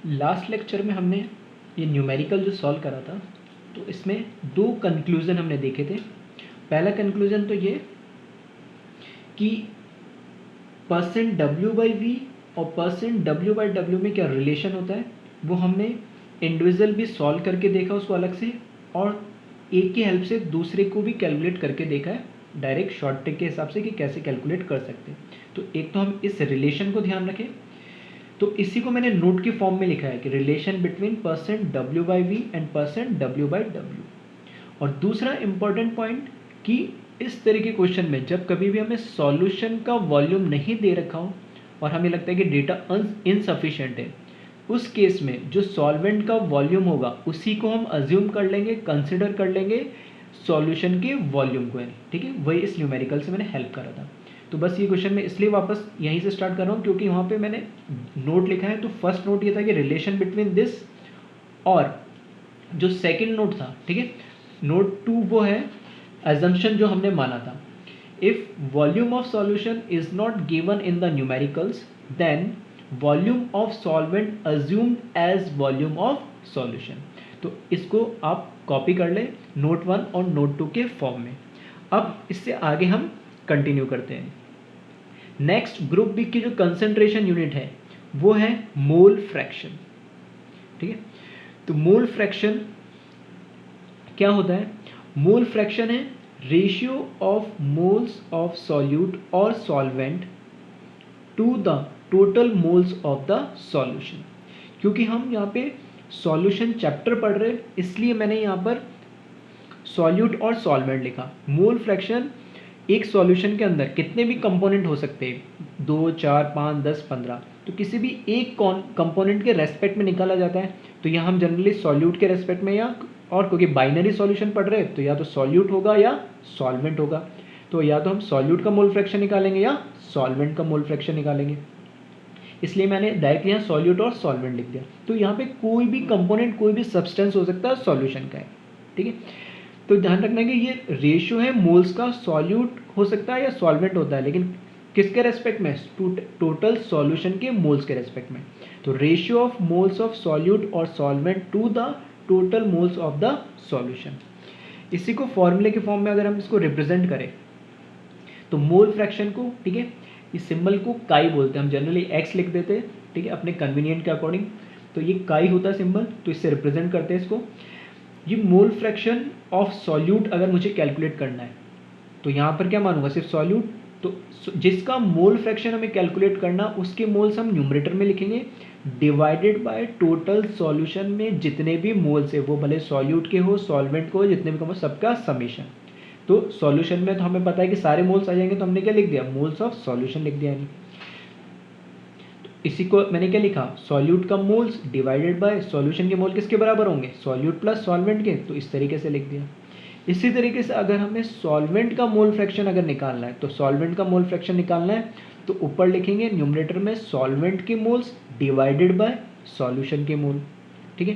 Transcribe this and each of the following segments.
Last lecture में हमने ये न्यूमेरिकल जो सॉल्व करा था, तो इसमें दो कंक्लूज़न हमने देखे थे। पहला कंक्लूज़न तो ये कि परसेंट डब्ल्यू बाई वी और परसेंट डब्ल्यू बाई डब्ल्यू में क्या रिलेशन होता है, वो हमने इंडिविजुअल भी सॉल्व करके देखा उसको अलग से, और एक की हेल्प से दूसरे को भी कैलकुलेट करके देखा है डायरेक्ट शॉर्ट ट्रिक के हिसाब से कि कैसे कैलकुलेट कर सकते हैं। तो एक तो हम इस रिलेशन को ध्यान रखें, तो इसी को मैंने नोट के फॉर्म में लिखा है कि relation between percent W by V and percent W by W. और दूसरा इंपॉर्टेंट पॉइंट कि इस तरह के क्वेश्चन में जब कभी भी हमें सॉल्यूशन का वॉल्यूम नहीं दे रखा हो और हमें लगता है कि डेटा इनसफिशिएंट है, उस केस में जो सॉल्वेंट का वॉल्यूम होगा उसी को हम अज्यूम कर लेंगे, कंसिडर कर लेंगे सॉल्यूशन के वॉल्यूम को। ठीक है, वही इस न्यूमेरिकल से मैंने हेल्प करा था। तो बस ये क्वेश्चन मैं इसलिए वापस यहीं से स्टार्ट कर रहा हूँ क्योंकि वहाँ पे मैंने नोट लिखा है। तो फर्स्ट नोट ये था कि रिलेशन बिटवीन दिस, और जो सेकंड नोट था, ठीक है, नोट 2 वो है assumption जो हमने माना था, if volume of solution is not given in the numericals then volume of solvent assumed as volume of solution. तो इसको आप कॉपी कर लें नोट 1 और नोट 2 के फॉर्म में। अब इससे आगे हम कंटिन्यू करते हैं। नेक्स्ट ग्रुप बी की जो कंसंट्रेशन यूनिट है वो है मोल फ्रैक्शन। ठीक है, तो मोल फ्रैक्शन क्या होता है? मोल फ्रैक्शन है ratio of moles of solute और solvent to the total moles of the solution. क्योंकि हम यहाँ पे सॉल्यूशन चैप्टर पढ़ रहे हैं इसलिए मैंने यहाँ पर सॉल्यूट और सॉल्वेंट लिखा। मोल फ्रैक्शन एक सॉल्यूशन के अंदर कितने भी कंपोनेंट हो सकते हैं, 2, 4, 5, 10, 15, तो किसी भी एक कंपोनेंट के रेस्पेक्ट में निकाला जाता है। तो यहाँ हम जनरली सॉल्यूट के रेस्पेक्ट में, या और क्योंकि बाइनरी सॉल्यूशन पढ़ रहे हैं तो या तो सॉल्यूट होगा या सॉल्वेंट होगा, तो या तो हम सॉल्यूट का मोल फ्रैक्शन निकालेंगे या सॉल्वेंट का मोल फ्रैक्शन निकालेंगे। इसलिए मैंने डायरेक्ट यहाँ सॉल्यूट और सॉल्वेंट लिख दिया। तो यहाँ पे कोई भी कंपोनेंट, कोई भी सब्सटेंस हो सकता है सॉल्यूशन का है। ठीक है, तो ध्यान रखना है कि ये रेशियो है मोल्स का, सॉल्यूट हो सकता है या सॉल्वेंट होता है, लेकिन किसके रेस्पेक्ट में? टोटल सॉल्यूशन के मोल्स के रेस्पेक्ट में। तो ratio of moles of solute और solvent to the total moles of the solution. इसी को फॉर्मूले के फॉर्म में अगर हम इसको रिप्रेजेंट करें तो मोल फ्रैक्शन को, ठीक है, इस सिंबल को काई बोलते हैं, हम जनरली एक्स लिख देते हैं, ठीक है, अपने कन्वीनियंट के अकॉर्डिंग। तो ये काई होता है सिंबल, तो इससे रिप्रेजेंट करते हैं इसको। ये मोल फ्रैक्शन ऑफ सॉल्यूट अगर मुझे कैलकुलेट करना है तो यहाँ पर क्या मानूंगा? सिर्फ सॉल्यूट। तो जिसका मोल फ्रैक्शन हमें कैलकुलेट करना, उसके मोल्स हम न्यूमरेटर में लिखेंगे, डिवाइडेड बाय टोटल सॉल्यूशन में जितने भी मोल्स है, वो भले सॉल्यूट के हो, सॉल्वेंट को, जितने भी कम हो, सबका समीशन। तो सॉल्यूशन में तो हमें पता है कि सारे मोल्स आ जाएंगे, तो हमने क्या लिख दिया? मोल्स ऑफ सॉल्यूशन लिख दिया। यानी इसी को मैंने क्या लिखा? सॉल्यूट का मोल्स डिवाइडेड बाय सॉल्यूशन के मोल किसके बराबर होंगे? सॉल्यूट प्लस सॉल्वेंट के। तो इस तरीके से लिख दिया। इसी तरीके से अगर हमें सॉल्वेंट का मोल फ्रैक्शन अगर निकालना है, तो सॉल्वेंट का मोल फ्रैक्शन निकालना है तो ऊपर लिखेंगे न्यूमरेटर में सॉल्वेंट के मोल्स डिवाइडेड बाय सॉल्यूशन के मोल। ठीक है,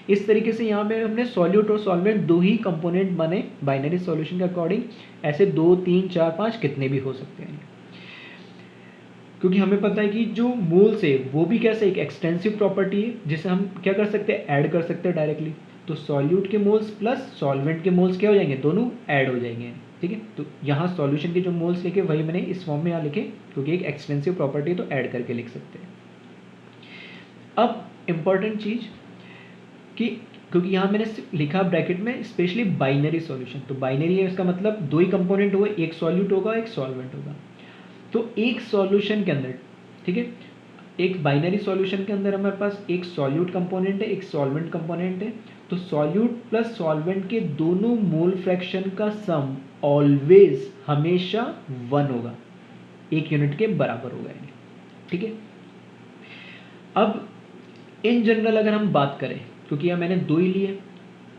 इस तरीके से यहाँ पे हमने सॉल्यूट और सॉल्वेंट दो ही कंपोनेंट बने बाइनरी सॉल्यूशन के अकॉर्डिंग। ऐसे 2, 3, 4, 5 कितने भी हो सकते हैं, क्योंकि हमें पता है कि जो मोल्स है वो भी कैसे एक एक्सटेंसिव प्रॉपर्टी है जिसे हम क्या कर सकते हैं? ऐड कर सकते हैं डायरेक्टली। तो सॉल्यूट के मोल्स प्लस सॉल्वेंट के मोल्स क्या हो जाएंगे? दोनों ऐड हो जाएंगे। ठीक है, तो यहाँ सॉल्यूशन के जो मोल्स लिखे वही मैंने इस फॉर्म में यहाँ लिखे, क्योंकि एक एक्सटेंसिव प्रॉपर्टी तो ऐड करके लिख सकते हैं। अब इंपॉर्टेंट चीज कि क्योंकि यहाँ मैंने लिखा ब्रैकेट में स्पेशली बाइनरी सॉल्यूशन, तो बाइनरी है इसका मतलब दो ही कंपोनेंट हुए, एक सॉल्यूट होगा एक सॉल्वेंट होगा। तो एक सॉल्यूशन के अंदर, ठीक है, एक बाइनरी सॉल्यूशन के अंदर हमारे पास एक सॉल्यूट कंपोनेंट है, एक सॉल्वेंट कंपोनेंट है। तो सॉल्यूट प्लस सॉल्वेंट के दोनों मोल फ्रैक्शन का सम ऑलवेज हमेशा 1 होगा, 1 यूनिट के बराबर होगा। ठीक है, अब इन जनरल अगर हम बात करें, क्योंकि यहाँ मैंने 2 ही लिए,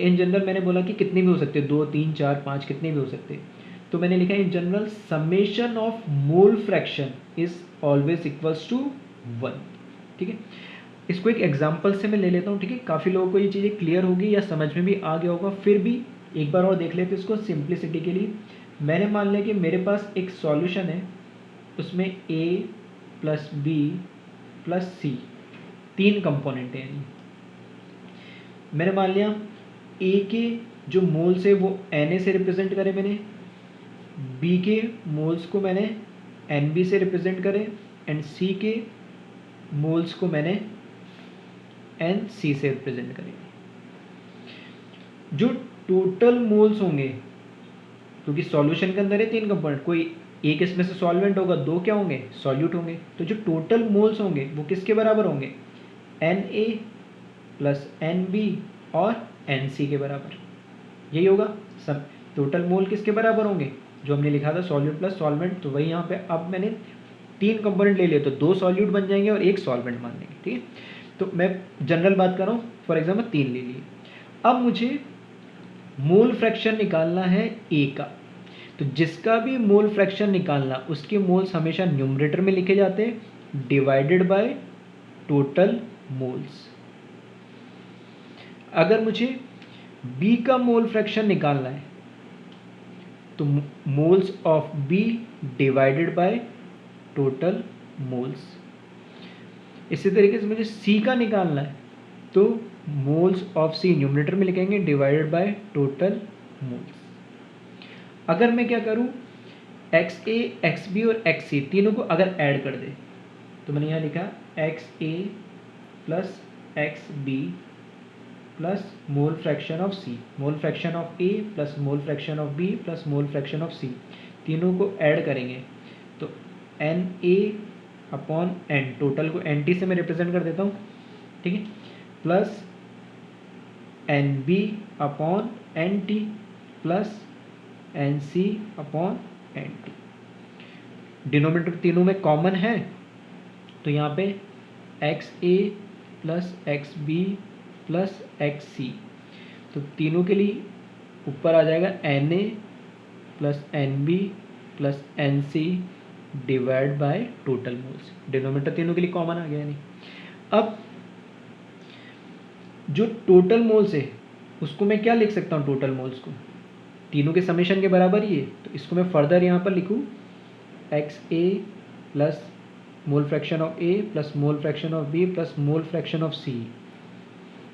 इन जनरल मैंने बोला कि कितने भी हो सकते हैं, 2, 3, 4, 5 कितने भी हो सकते हैं, तो मैंने लिखा in general summation of mole fraction is always equals to 1। ठीक है, इसको एक एग्जांपल से मैं ले लेता हूँ। ठीक है, काफ़ी लोगों को ये चीज़ें क्लियर होगी या समझ में भी आ गया होगा, फिर भी एक बार और देख लेते इसको सिंप्लिसिटी के लिए। मैंने मान लिया कि मेरे पास एक सॉल्यूशन है, उसमें a प्लस बी प्लस सी तीन कंपोनेंट हैं, यानी मैंने मान लिया ए के जो मोल्स है वो Na से रिप्रेजेंट करे मैंने, बी के मोल्स को मैंने Nb से रिप्रेजेंट करे, एंड सी के मोल्स को मैंने Nc से रिप्रेजेंट करे। जो टोटल मोल्स होंगे, क्योंकि सॉल्यूशन के अंदर है तीन कंपोनेंट, कोई एक इसमें से सॉल्वेंट होगा, दो क्या होंगे, सॉल्यूट होंगे, तो जो टोटल मोल्स होंगे वो किसके बराबर होंगे, Na प्लस Nb और Nc के बराबर, यही होगा सब। टोटल मोल किसके बराबर होंगे, जो हमने लिखा था सॉल्यूट प्लस सॉल्वेंट, तो वही यहाँ पे अब मैंने तीन कंपोनेंट ले लिए, तो दो सॉल्यूट बन जाएंगे और एक सॉल्वेंट मान लेंगे, ठीक है। तो मैं जनरल बात कर रहा हूँ, फॉर एग्जाम्पल तीन ले लिए। अब मुझे मोल फ्रैक्शन निकालना है ए का, तो जिसका भी मोल फ्रैक्शन निकालना, उसके मोल्स हमेशा न्यूमरेटर में लिखे जाते हैं डिवाइडेड बाय टोटल मोल्स। अगर मुझे बी का मोल फ्रैक्शन निकालना है तो moles of B divided by total moles. इसी तरीके से मुझे सी का निकालना है तो मोल्स ऑफ सी न्यूमरेटर में लिखेंगे डिवाइडेड बाय टोटल मोल्स। अगर मैं क्या करूं, एक्स ए एक्स बी और एक्स सी तीनों को अगर ऐड कर दे, तो मैंने यहाँ लिखा X A plus X B plus mole fraction of C, mole fraction of A plus mole fraction of B plus mole fraction of C, तीनों को ऐड करेंगे तो N A upon N, total को एन टी से मैं represent कर देता हूँ, ठीक है, plus N B upon N T plus N C upon N T. Denominator तीनों में कॉमन है, तो यहाँ पे x A plus X B plus X C, तो तीनों के लिए ऊपर आ जाएगा N A plus N B plus N C divide by total moles. Denominator तीनों के लिए कॉमन आ गया नहीं। अब जो टोटल मोल्स है उसको मैं क्या लिख सकता हूँ, टोटल मोल्स को तीनों के समेशन के बराबर ही है, तो इसको मैं फर्दर यहाँ पर लिखूँ X A plus mole fraction of A plus mole fraction of B plus mole fraction of C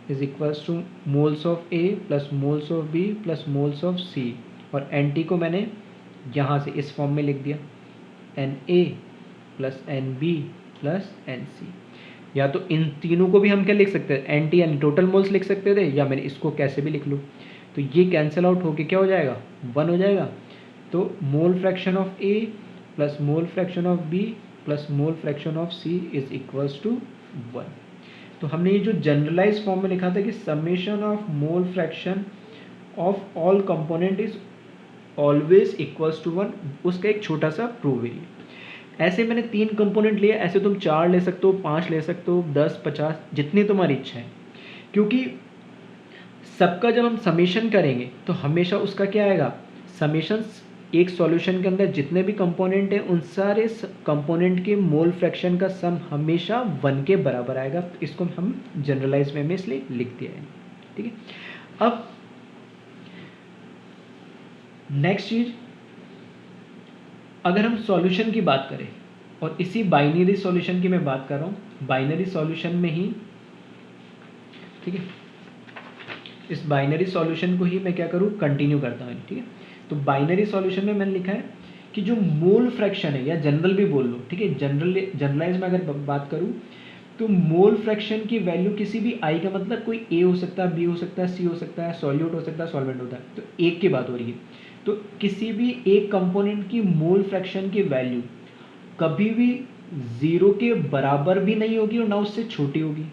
is equals to moles of A plus moles of B plus moles of C, और N T को मैंने यहाँ से इस form में लिख दिया n A plus N B plus N C. या तो इन तीनों को भी हम क्या लिख सकते हैं, एन टी यानी टोटल मोल्स लिख सकते थे, या मैंने इसको कैसे भी लिख लूँ, तो ये कैंसिल आउट होके क्या हो जाएगा, 1 हो जाएगा। तो mole fraction of A plus mole fraction of B plus mole fraction of C is equals to 1। तो हमने ये जो जनरलाइज फॉर्म में लिखा था कि summation of mole fraction of all component is always equals to 1, उसका एक छोटा सा प्रूव है। ऐसे मैंने 3 कंपोनेंट लिए, ऐसे तुम 4 ले सकते हो, 5 ले सकते हो, 10 50 जितनी तुम्हारी इच्छा है, क्योंकि सबका जब हम समेशन करेंगे तो हमेशा उसका क्या आएगा, समेशन एक सॉल्यूशन के अंदर जितने भी कंपोनेंट हैं उन सारे कंपोनेंट के मोल फ्रैक्शन का सम हमेशा 1 के बराबर आएगा। तो इसको हम जनरलाइज वे में इसलिए लिख दिया है, ठीक है। अब नेक्स्ट चीज, अगर हम सॉल्यूशन की बात करें, और इसी बाइनरी सॉल्यूशन की मैं बात कर रहा हूँ, बाइनरी सॉल्यूशन में ही, ठीक है, इस बाइनरी सॉल्यूशन को ही मैं क्या करूँ, कंटिन्यू करता हूँ, ठीक है। तो बाइनरी सॉल्यूशन में मैंने लिखा है कि जो मोल फ्रैक्शन है, या जनरल भी बोल लो, ठीक है, जनरलाइज में अगर बात करूँ तो मोल फ्रैक्शन की वैल्यू किसी भी आई का, मतलब कोई ए हो सकता है, बी हो सकता है, सी हो सकता है, सॉल्यूट हो सकता है, सॉल्वेंट होता है, तो एक की बात हो रही है। तो किसी भी एक कंपोनेंट की मोल फ्रैक्शन की वैल्यू कभी भी 0 के बराबर भी नहीं होगी और ना उससे छोटी होगी,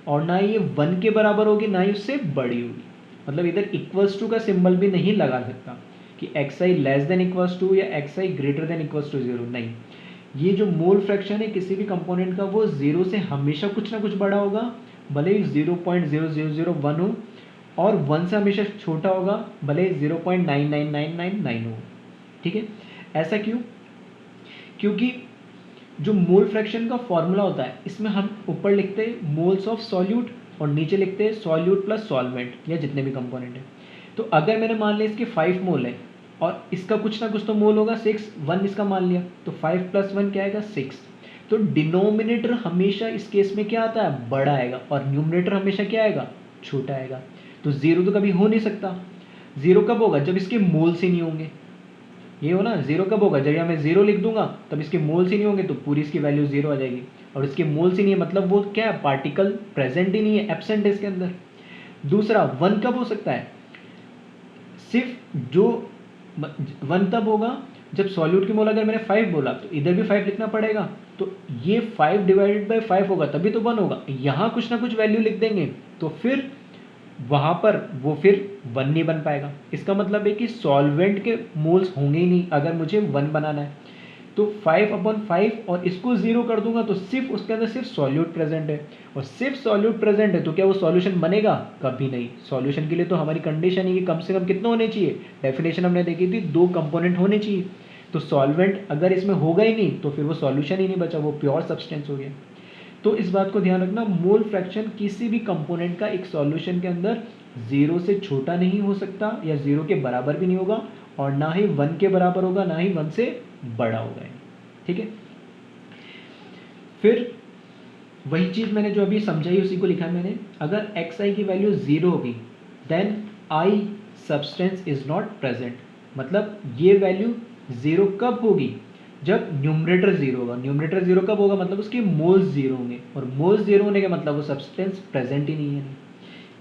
और ना ये 1 के बराबर होगी ना ही उससे बड़ी होगी। मतलब इधर इक्वल्स टू का सिंबल भी नहीं लगा सकता कि X I less than equals to या X I greater than equals to 0, नहीं। ये जो मोल फ्रैक्शन है किसी भी कंपोनेंट का, वो 0 से हमेशा कुछ ना कुछ बड़ा होगा, भले ही 0.0001 हो, और 1 से हमेशा छोटा होगा, भले 0.99999 हो, ठीक है। ऐसा क्यों, क्योंकि जो मोल फ्रैक्शन का फॉर्मूला होता है, इसमें हम ऊपर लिखते हैं मोल्स ऑफ सॉल्यूट और नीचे लिखते हैं सॉल्यूट प्लस सॉल्वेंट या जितने भी कंपोनेंट है। तो अगर मैंने मान लिया इसके 5 मोल है और इसका कुछ ना कुछ तो मोल होगा 6, 1 इसका मान लिया, तो 5 + 1 क्या आएगा, 6। तो डिनोमिनेटर हमेशा इस केस में क्या आता है, बड़ा आएगा, और न्यूमरेटर हमेशा क्या आएगा, छोटा आएगा। तो जीरो तो कभी हो नहीं सकता। जीरो कब होगा, जब इसके मोल्स ही नहीं होंगे। ये हो ना, जीरो कब होगा, जब यहाँ मैं जीरो लिख दूंगा तब इसके मोल्स ही नहीं होंगे, तो पूरी इसकी वैल्यू जीरो आ जाएगी। और इसके मोल्स ही नहीं है मतलब वो क्या है, पार्टिकल प्रेजेंट ही नहीं है, एब्सेंट है इसके अंदर। दूसरा, वन कब हो सकता है, सिर्फ जो वन तब होगा जब सॉल्यूट की मोल अगर मैंने 5 बोला तो इधर भी 5 लिखना पड़ेगा, तो ये 5 डिवाइडेड बाई 5 होगा तभी तो 1 होगा। यहाँ कुछ ना कुछ वैल्यू लिख देंगे तो फिर वहाँ पर वो फिर 1 नहीं बन पाएगा। इसका मतलब है कि सॉल्वेंट के मोल्स होंगे ही नहीं अगर मुझे 1 बनाना है। तो 5/5 और इसको 0 कर दूंगा तो सिर्फ उसके अंदर सिर्फ सॉल्यूट प्रेजेंट है, और सिर्फ सॉल्यूट प्रेजेंट है तो क्या वो सॉल्यूशन बनेगा, कभी नहीं। सॉल्यूशन के लिए तो हमारी कंडीशन है कि कम से कम कितने होने चाहिए, डेफिनेशन हमने देखी थी 2 कंपोनेंट होने चाहिए। तो सॉल्वेंट अगर इसमें होगा ही नहीं तो फिर वो सॉल्यूशन ही नहीं बचा, वो प्योर सब्सटेंस हो गया। तो इस बात को ध्यान रखना, मोल फ्रैक्शन किसी भी कंपोनेंट का एक सॉल्यूशन के अंदर 0 से छोटा नहीं हो सकता या 0 के बराबर भी नहीं होगा, और ना ही 1 के बराबर होगा, ना ही 1 से बड़ा होगा। ठीक है, फिर वही चीज मैंने जो अभी समझाई उसी को लिखा मैंने। अगर xi की वैल्यू 0 होगी then i substance is not present. मतलब ये वैल्यू 0 कब होगी, जब न्यूमरेटर 0 होगा। न्यूमरेटर 0 कब होगा, मतलब उसके मोल्स 0 होंगे, और मोल्स 0 होने का मतलब वो सब्सटेंस प्रेजेंट ही नहीं है।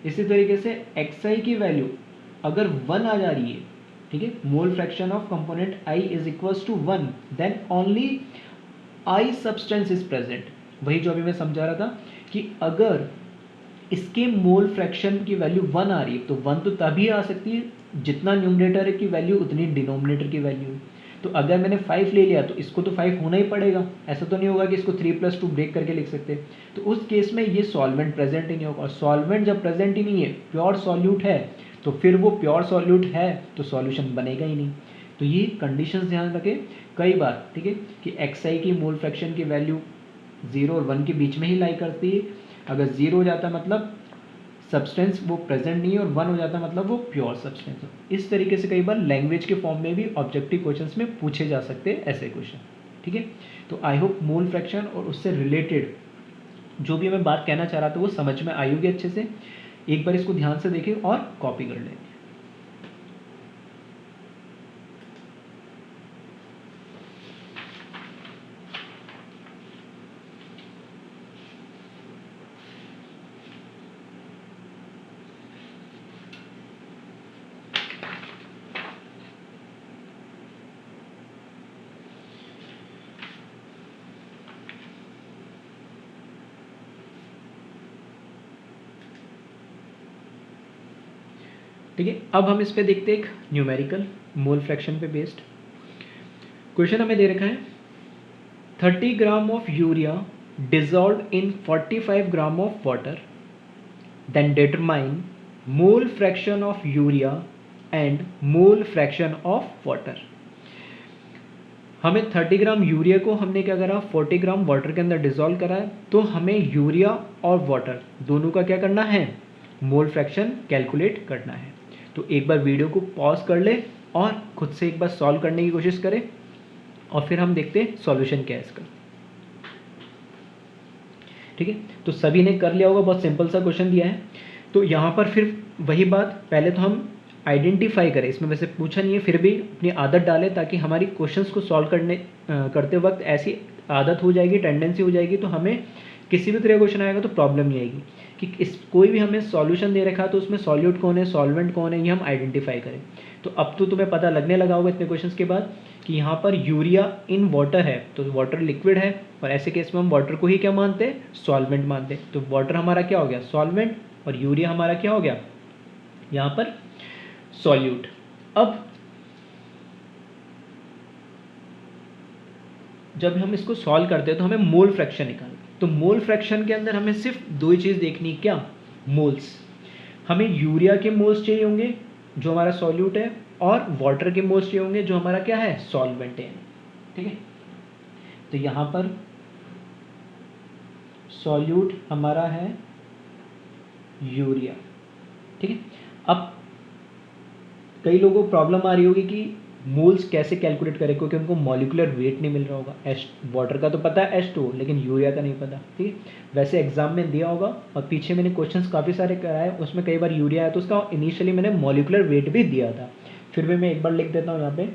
इसी तरीके से xi की वैल्यू अगर 1 आ जा रही है, ठीक है, mole fraction of component i is equals to 1, then only i substance is present. वही जो अभी मैं समझा रहा था कि अगर इसके मोल फ्रैक्शन की वैल्यू 1 आ रही है तो 1 तो तभी आ सकती है जितना न्यूमरेटर की वैल्यू उतनी डिनोमिनेटर की वैल्यू। तो अगर मैंने 5 ले लिया तो इसको तो 5 होना ही पड़ेगा, ऐसा तो नहीं होगा कि इसको 3+2 ब्रेक करके लिख सकते। तो उस केस में ये सॉल्वेंट प्रेजेंट ही नहीं होगा, और सॉल्वेंट जब प्रेजेंट ही नहीं है, प्योर सॉल्यूट है, तो फिर वो प्योर सॉल्यूट है तो सॉल्यूशन बनेगा ही नहीं। तो ये कंडीशंस ध्यान रखें कई बार, ठीक है, कि xi की मोल फ्रैक्शन की वैल्यू 0 और 1 के बीच में ही लाई करती है। अगर 0 हो जाता है मतलब सब्सटेंस वो प्रेजेंट नहीं है, और 1 हो जाता है मतलब वो प्योर सब्सटेंस है। इस तरीके से कई बार लैंग्वेज के फॉर्म में भी ऑब्जेक्टिव क्वेश्चंस में पूछे जा सकते हैं ऐसे क्वेश्चन। ठीक है, तो आई होप मोल फ्रैक्शन और उससे रिलेटेड जो भी मैं बात कहना चाह रहा था वो समझ में आई होगी अच्छे से। एक बार इसको ध्यान से देखें और कॉपी कर लें। ठीक है, अब हम इस पे देखते हैं एक न्यूमेरिकल मोल फ्रैक्शन पे बेस्ड क्वेश्चन हमें दे रखा है 30 gram of urea dissolve in 45 gram of water, then determine mole fraction of urea and mole fraction of water. हमें 30 ग्राम यूरिया को हमने क्या करा, 40 ग्राम वाटर के अंदर डिजॉल्व करा है, तो हमें यूरिया और वाटर दोनों का क्या करना है, मोल फ्रैक्शन कैलकुलेट करना है। तो एक बार वीडियो को पॉज कर ले और खुद से एक बार सॉल्व करने की कोशिश करें, और फिर हम देखते हैं सॉल्यूशन क्या है इसका। ठीक है, तो सभी ने कर लिया होगा, बहुत सिंपल सा क्वेश्चन दिया है। तो यहाँ पर फिर वही बात, पहले तो हम आइडेंटिफाई करें, इसमें वैसे पूछा नहीं है फिर भी अपनी आदत डालें ताकि हमारी क्वेश्चंस को सॉल्व करते वक्त ऐसी आदत हो जाएगी, टेंडेंसी हो जाएगी, तो हमें किसी भी तरह क्वेश्चन आएगा तो प्रॉब्लम नहीं आएगी कि इस कोई भी हमें सॉल्यूशन दे रखा है तो उसमें सॉल्यूट कौन है, सॉल्वेंट कौन है, ये हम आइडेंटिफाई करें। तो अब तो तुम्हें पता लगने लगा होगा इतने क्वेश्चंस के बाद कि यहाँ पर यूरिया इन वाटर है, तो वाटर लिक्विड है, और ऐसे केस में हम वाटर को ही क्या मानते हैं, सॉल्वेंट मानते हैं। तो वाटर हमारा क्या हो गया, सॉल्वेंट, और यूरिया हमारा क्या हो गया यहाँ पर, सॉल्यूट। अब जब हम इसको सॉल्व करते हैं तो हमें मोल फ्रैक्शन निकालना है। तो मोल फ्रैक्शन के अंदर हमें सिर्फ दो ही चीज़ देखनी है, क्या, मोल्स। हमें यूरिया के मोल्स चाहिए होंगे जो हमारा सॉल्यूट है, और वाटर के मोल्स चाहिए होंगे जो हमारा क्या है, सॉल्वेंट है। ठीक है, तो यहाँ पर सॉल्यूट हमारा है यूरिया। ठीक है, अब कई लोगों को प्रॉब्लम आ रही होगी कि मोल्स कैसे कैलकुलेट करें, क्योंकि उनको मॉलिकुलर वेट नहीं मिल रहा होगा। एच वाटर का तो पता है H2, लेकिन यूरिया का नहीं पता, ठीक है। वैसे एग्जाम में दिया होगा, और पीछे मैंने क्वेश्चंस काफ़ी सारे कराए, उसमें कई बार यूरिया आया तो उसका इनिशियली मैंने मॉलिकुलर वेट भी दिया था। फिर भी मैं एक बार लिख देता हूँ यहाँ पे,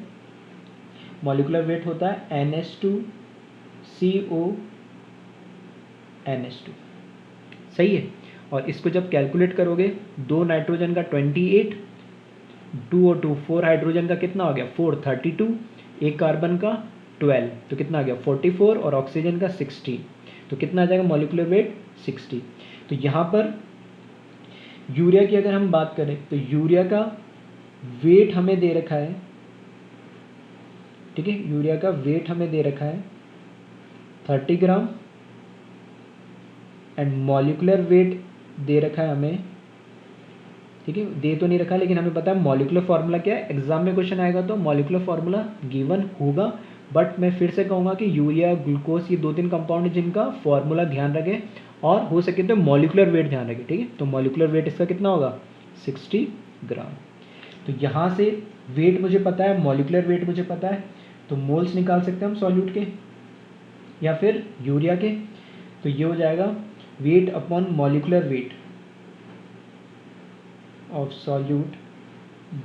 मॉलिकुलर वेट होता है NH2CO NH2, सही है। और इसको जब कैलकुलेट करोगे, 2 नाइट्रोजन का 28, 2O2 4 हाइड्रोजन का कितना हो गया 4 32, एक कार्बन का 12, तो कितना आ गया 44, और ऑक्सीजन का 60, तो कितना आ जाएगा मॉलिकुलर वेट 60। तो यहाँ पर यूरिया की अगर हम बात करें तो यूरिया का वेट हमें दे रखा है, ठीक है, यूरिया का वेट हमें दे रखा है 30 ग्राम, एंड मॉलिकुलर वेट दे रखा है हमें, ठीक है, दे तो नहीं रखा लेकिन हमें पता है मॉलिकुलर फार्मूला क्या है। एग्जाम में क्वेश्चन आएगा तो मॉलिकुलर फार्मूला गिवन होगा, बट मैं फिर से कहूँगा कि यूरिया, ग्लूकोज, ये 2-3 कंपाउंड है जिनका फार्मूला ध्यान रखें, और हो सके तो मॉलिकुलर वेट ध्यान रखें, ठीक है। तो मॉलिकुलर वेट इसका कितना होगा 60 ग्राम। तो यहाँ से वेट मुझे पता है, मॉलिकुलर वेट मुझे पता है, तो मोल्स निकाल सकते हैं हम सॉल्यूट के या फिर यूरिया के। तो ये हो जाएगा weight upon molecular weight of solute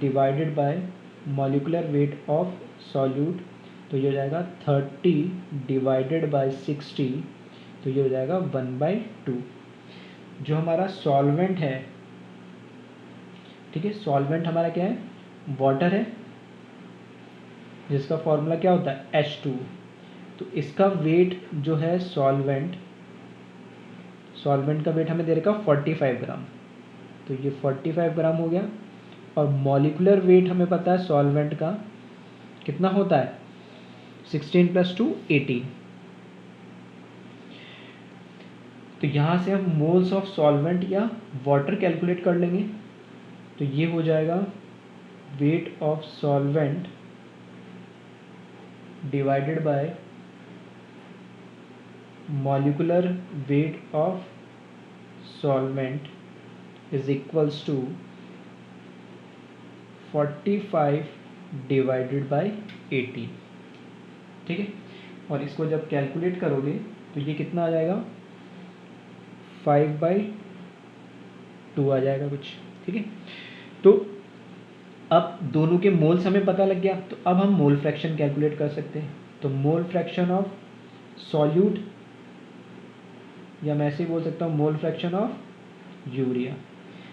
divided by molecular weight of solute, तो ये हो जाएगा 30 डिवाइडेड बाय 60, तो ये हो जाएगा 1/2। जो हमारा सॉल्वेंट है, ठीक है, सॉल्वेंट हमारा क्या है, वाटर है, जिसका फॉर्मूला क्या होता है H2। तो इसका वेट जो है सॉल्वेंट का वेट हमें दे रखा 45 ग्राम, तो ये 45 ग्राम हो गया। और मॉलिकुलर वेट हमें पता है सॉल्वेंट का कितना होता है 16 + 2 18। तो यहाँ से हम मोल्स ऑफ सॉल्वेंट या वाटर कैलकुलेट कर लेंगे। तो ये हो जाएगा weight of solvent divided by molecular weight of solvent is equals to 45 divided by 18, ठीक है। और इसको जब कैलकुलेट करोगे तो ये कितना आ जाएगा 5/2 आ जाएगा कुछ, ठीक है। तो अब दोनों के मोल्स हमें पता लग गया, तो अब हम मोल फ्रैक्शन कैलकुलेट कर सकते हैं। तो मोल फ्रैक्शन ऑफ सॉल्यूट, या मैं ऐसे ही बोल सकता हूँ मोल फ्रैक्शन ऑफ यूरिया।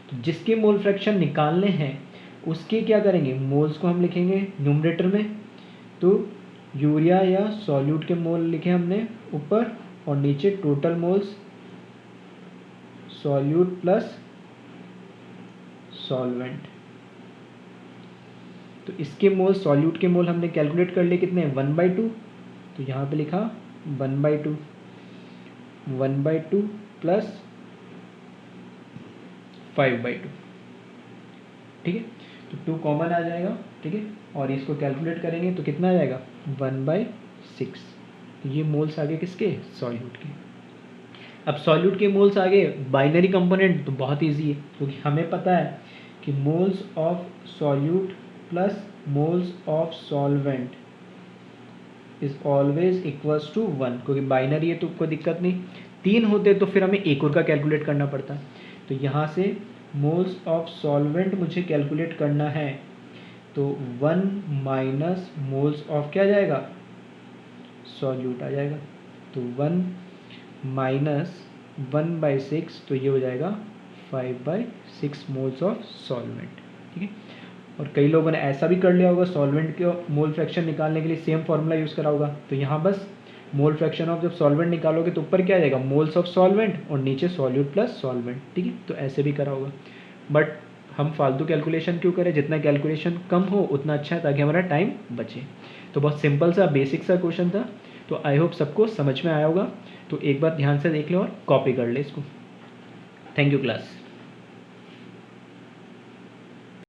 तो जिसके मोल फ्रैक्शन निकालने हैं उसके क्या करेंगे, मोल्स को हम लिखेंगे न्यूमरेटर में। तो यूरिया या सॉल्यूट के मोल लिखे हमने ऊपर, और नीचे total moles solute plus solvent. तो इसके मोल, सॉल्यूट के मोल हमने कैलकुलेट कर लिए कितने 1/2, तो यहाँ पे लिखा 1/2 प्लस 5/2, ठीक है। तो 2 कॉमन आ जाएगा, ठीक है, और इसको कैलकुलेट करेंगे तो कितना आ जाएगा 1/6। तो ये मोल्स आ गए किसके, सॉल्यूट के। अब सॉल्यूट के मोल्स आ गए, बाइनरी कंपोनेंट तो बहुत इजी है, क्योंकि हमें पता है कि moles of solute plus moles of solvent is always equals to 1, क्योंकि बाइनरी है तो कोई दिक्कत नहीं। 3 होते तो फिर हमें एक और का कैलकुलेट करना पड़ता। तो यहाँ से मोल्स ऑफ सॉल्वेंट मुझे कैलकुलेट करना है, तो 1 माइनस मोल्स ऑफ क्या जाएगा सॉल्यूट आ जाएगा। तो 1 माइनस 1/6, तो ये हो जाएगा 5/6 मोल्स ऑफ सॉल्वेंट, ठीक है। और कई लोगों ने ऐसा भी कर लिया होगा, सॉल्वेंट के मोल फ्रैक्शन निकालने के लिए सेम फार्मूला यूज़ करा होगा। तो यहाँ बस मोल फ्रैक्शन ऑफ जब सॉल्वेंट निकालोगे तो ऊपर क्या आ जाएगा मोल्स ऑफ सॉल्वेंट, और नीचे सॉल्यूट प्लस सॉल्वेंट, ठीक है। तो ऐसे भी करा होगा, बट हम फालतू कैलकुलेशन क्यों करें, जितना कैलकुलेशन कम हो उतना अच्छा है, ताकि हमारा टाइम बचे। तो बहुत सिंपल सा बेसिक सा क्वेश्चन था। तो आई होप सबको समझ में आया होगा। तो एक बार ध्यान से देख लो और कॉपी कर ले इसको। Thank you class.